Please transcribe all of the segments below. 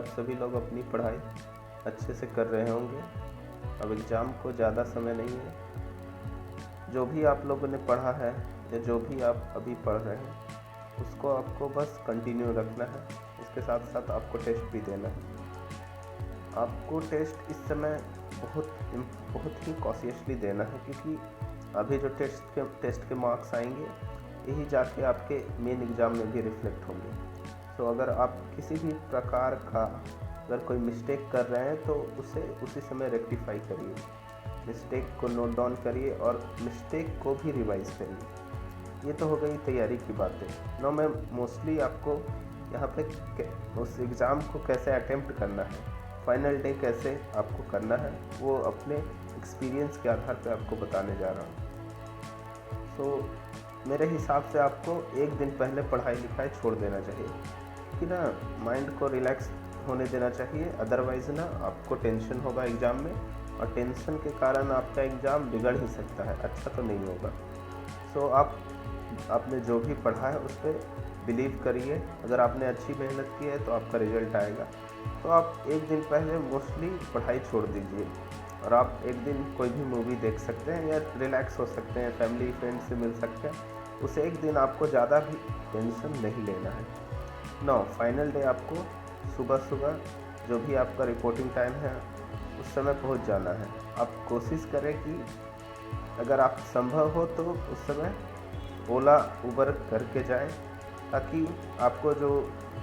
आप सभी लोग अपनी पढ़ाई अच्छे से कर रहे होंगे। अब एग्ज़ाम को ज़्यादा समय नहीं है। जो भी आप लोगों ने पढ़ा है या जो भी आप अभी पढ़ रहे हैं उसको आपको बस कंटिन्यू रखना है। इसके साथ साथ आपको टेस्ट भी देना है। आपको टेस्ट इस समय बहुत ही कॉशियसली देना है, क्योंकि अभी जो टेस्ट के मार्क्स आएंगे यही जाके आपके मेन एग्ज़ाम में भी रिफ्लेक्ट होंगे। तो अगर आप किसी भी प्रकार का अगर कोई मिस्टेक कर रहे हैं तो उसे उसी समय रेक्टिफाई करिए। मिस्टेक को नोट डाउन करिए और मिस्टेक को भी रिवाइज करिए। ये तो हो गई तैयारी की बातें। ना मैं मोस्टली आपको यहाँ पे उस एग्ज़ाम को कैसे अटेम्प्ट करना है, फाइनल डे कैसे आपको करना है, वो अपने एक्सपीरियंस के आधार पे आपको बताने जा रहा हूँ। तो मेरे हिसाब से आपको एक दिन पहले पढ़ाई लिखाई छोड़ देना चाहिए कि ना, माइंड को रिलैक्स होने देना चाहिए। अदरवाइज़ ना आपको टेंशन होगा एग्ज़ाम में, और टेंशन के कारण आपका एग्ज़ाम बिगड़ ही सकता है, अच्छा तो नहीं होगा। सो आपने जो भी पढ़ा है उस पर बिलीव करिए। अगर आपने अच्छी मेहनत की है तो आपका रिजल्ट आएगा। तो आप एक दिन पहले मोस्टली पढ़ाई छोड़ दीजिए और आप एक दिन कोई भी मूवी देख सकते हैं या रिलैक्स हो सकते हैं, फैमिली फ्रेंड से मिल सकते हैं। उस एक दिन आपको ज़्यादा भी टेंशन नहीं लेना है। फाइनल डे आपको सुबह जो भी आपका रिपोर्टिंग टाइम है उस समय पहुंच जाना है। आप कोशिश करें कि अगर आप संभव हो तो उस समय ओला उबर करके जाएं, ताकि आपको जो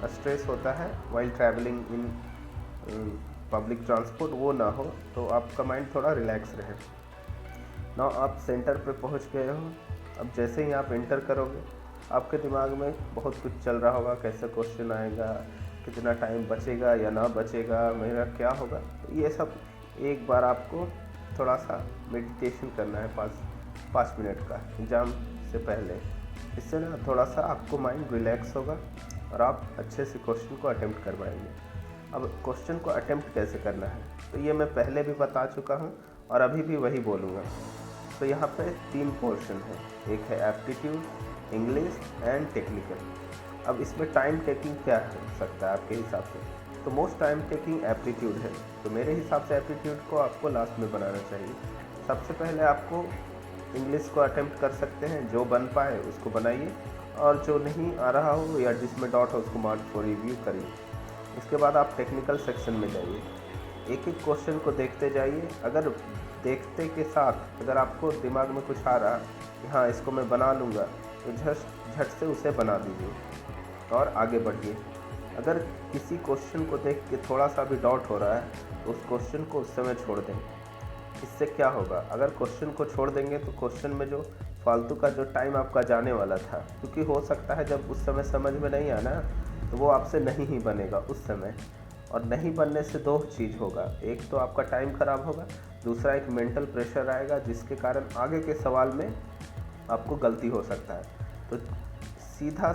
स्ट्रेस होता है while travelling in public transport वो ना हो, तो आपका माइंड थोड़ा रिलैक्स रहे। आप सेंटर पे पहुंच गए हो। अब जैसे ही आप एंटर करोगे आपके दिमाग में बहुत कुछ चल रहा होगा, कैसे क्वेश्चन आएगा, कितना टाइम बचेगा या ना बचेगा, मेरा क्या होगा। तो ये सब एक बार आपको थोड़ा सा मेडिटेशन करना है 5 मिनट का एग्ज़ाम से पहले। इससे ना थोड़ा सा आपको माइंड रिलैक्स होगा और आप अच्छे से क्वेश्चन को अटेम्प्ट कर पाएंगे। अब क्वेश्चन को अटेम्प्ट कैसे करना है तो ये मैं पहले भी बता चुका हूँ और अभी भी वही बोलूँगा। तो यहाँ पे 3 पोर्शन है, एक है एप्टीट्यूड, इंग्लिश एंड टेक्निकल। अब इसमें टाइम टेकिंग क्या हो सकता है आपके हिसाब से? तो मोस्ट टाइम टेकिंग एप्टीट्यूड है। तो मेरे हिसाब से एप्टीट्यूड को आपको लास्ट में बनाना चाहिए। सबसे पहले आपको इंग्लिश को अटेम्प्ट कर सकते हैं, जो बन पाए उसको बनाइए, और जो नहीं आ रहा हो या जिसमें डाउट हो उसको मार्क फॉर रिव्यू करिए। इसके बाद आप टेक्निकल सेक्शन में जाइए, एक एक क्वेश्चन को देखते जाइए। अगर देखते के साथ अगर आपको दिमाग में कुछ आ रहा कि हाँ इसको मैं बना लूँगा, तो झट से उसे बना दीजिए और आगे बढ़िए। अगर किसी क्वेश्चन को देख के थोड़ा सा भी डाउट हो रहा है तो उस क्वेश्चन को उस समय छोड़ दें। इससे क्या होगा, अगर क्वेश्चन को छोड़ देंगे तो क्वेश्चन में जो फालतू का जो टाइम आपका जाने वाला था, क्योंकि हो सकता है जब उस समय समझ में नहीं आना तो वो आपसे नहीं ही बनेगा उस समय। और नहीं बनने से 2 चीज़ होगा, एक तो आपका टाइम ख़राब होगा, दूसरा एक मेंटल प्रेशर आएगा जिसके कारण आगे के सवाल में आपको गलती हो सकता है। तो सीधा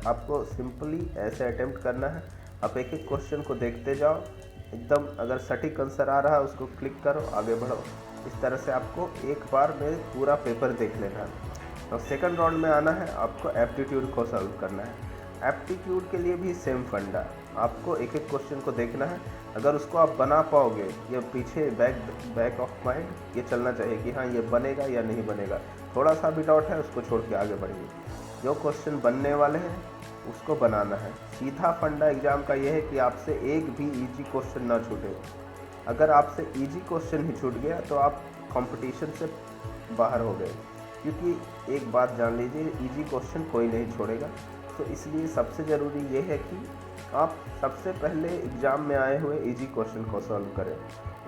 आपको सिंपली ऐसे अटेम्प्ट करना है। आप एक एक क्वेश्चन को देखते जाओ, एकदम अगर सटीक आंसर आ रहा है उसको क्लिक करो, आगे बढ़ो। इस तरह से आपको एक बार में पूरा पेपर देख लेना है। और सेकंड राउंड में आना है, आपको एप्टीट्यूड को सॉल्व करना है। एप्टीट्यूड के लिए भी सेम फंडा, आपको एक एक क्वेश्चन को देखना है। अगर उसको आप बना पाओगे, ये पीछे बैक ऑफ माइंड ये चलना चाहिए कि हाँ ये बनेगा या नहीं बनेगा। थोड़ा सा भी डाउट है उसको छोड़ के आगे बढ़िए। जो क्वेश्चन बनने वाले हैं उसको बनाना है। सीधा फंडा एग्ज़ाम का ये है कि आपसे एक भी इजी क्वेश्चन ना छूटे। अगर आपसे इजी क्वेश्चन ही छूट गया तो आप कंपटीशन से बाहर हो गए, क्योंकि एक बात जान लीजिए, इजी क्वेश्चन कोई नहीं छोड़ेगा। तो इसलिए सबसे ज़रूरी ये है कि आप सबसे पहले एग्ज़ाम में आए हुए इजी क्वेश्चन को सॉल्व करें।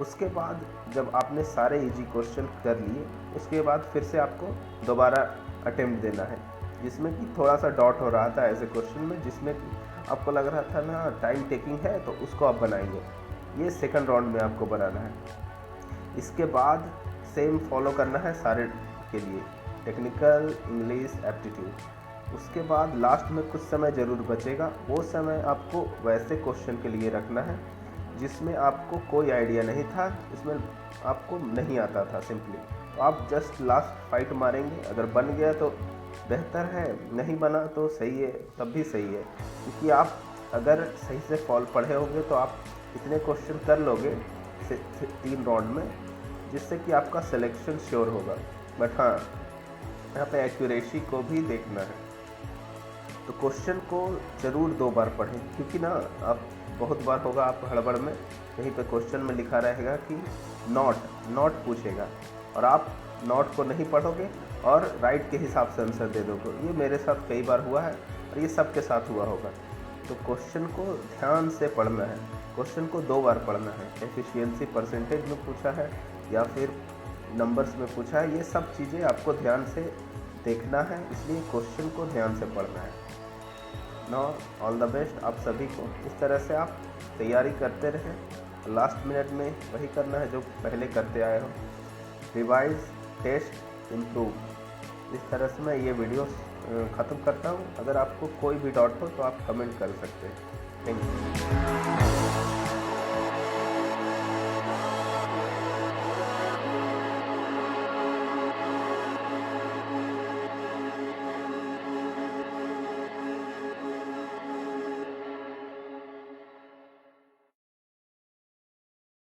उसके बाद जब आपने सारे इजी क्वेश्चन कर लिए, उसके बाद फिर से आपको दोबारा अटेम्प्ट देना है, जिसमें कि थोड़ा सा डाउट हो रहा था ऐसे क्वेश्चन में जिसमें कि आपको लग रहा था ना टाइम टेकिंग है, तो उसको आप बनाएंगे। ये सेकंड राउंड में आपको बनाना है। इसके बाद सेम फॉलो करना है सारे के लिए, टेक्निकल, इंग्लिश, एप्टीट्यूड। उसके बाद लास्ट में कुछ समय ज़रूर बचेगा, वो समय आपको वैसे क्वेश्चन के लिए रखना है जिसमें आपको कोई आइडिया नहीं था, इसमें आपको नहीं आता था सिंपली। तो आप जस्ट लास्ट फाइट मारेंगे। अगर बन गया तो बेहतर है, नहीं बना तो सही है, तब भी सही है, क्योंकि आप अगर सही से फॉल पढ़े होंगे तो आप इतने क्वेश्चन कर लोगे 3 राउंड में, जिससे कि आपका सिलेक्शन श्योर होगा। बट हाँ, यहाँ पे एक्यूरेसी को भी देखना है। तो क्वेश्चन को ज़रूर 2 बार पढ़ें, क्योंकि ना आप बहुत बार होगा आप हड़बड़ में कहीं पे क्वेश्चन में लिखा रहेगा कि नॉट पूछेगा, और आप नॉट को नहीं पढ़ोगे और राइट के हिसाब से आंसर दे दोगे। ये मेरे साथ कई बार हुआ है और ये सबके साथ हुआ होगा। तो क्वेश्चन को ध्यान से पढ़ना है, क्वेश्चन को 2 बार पढ़ना है। एफिशिएंसी परसेंटेज में पूछा है या फिर नंबर्स में पूछा है, ये सब चीज़ें आपको ध्यान से देखना है, इसलिए क्वेश्चन को ध्यान से पढ़ना है। नाउ ऑल द बेस्ट आप सभी को। इस तरह से आप तैयारी करते रहें, लास्ट मिनट में वही करना है जो पहले करते आए हो, रिवाइज, टेस्ट, इम्प्रूव। इस तरह से मैं ये वीडियो ख़त्म करता हूँ। अगर आपको कोई भी डाउट हो तो आप कमेंट कर सकते हैं। Thank you.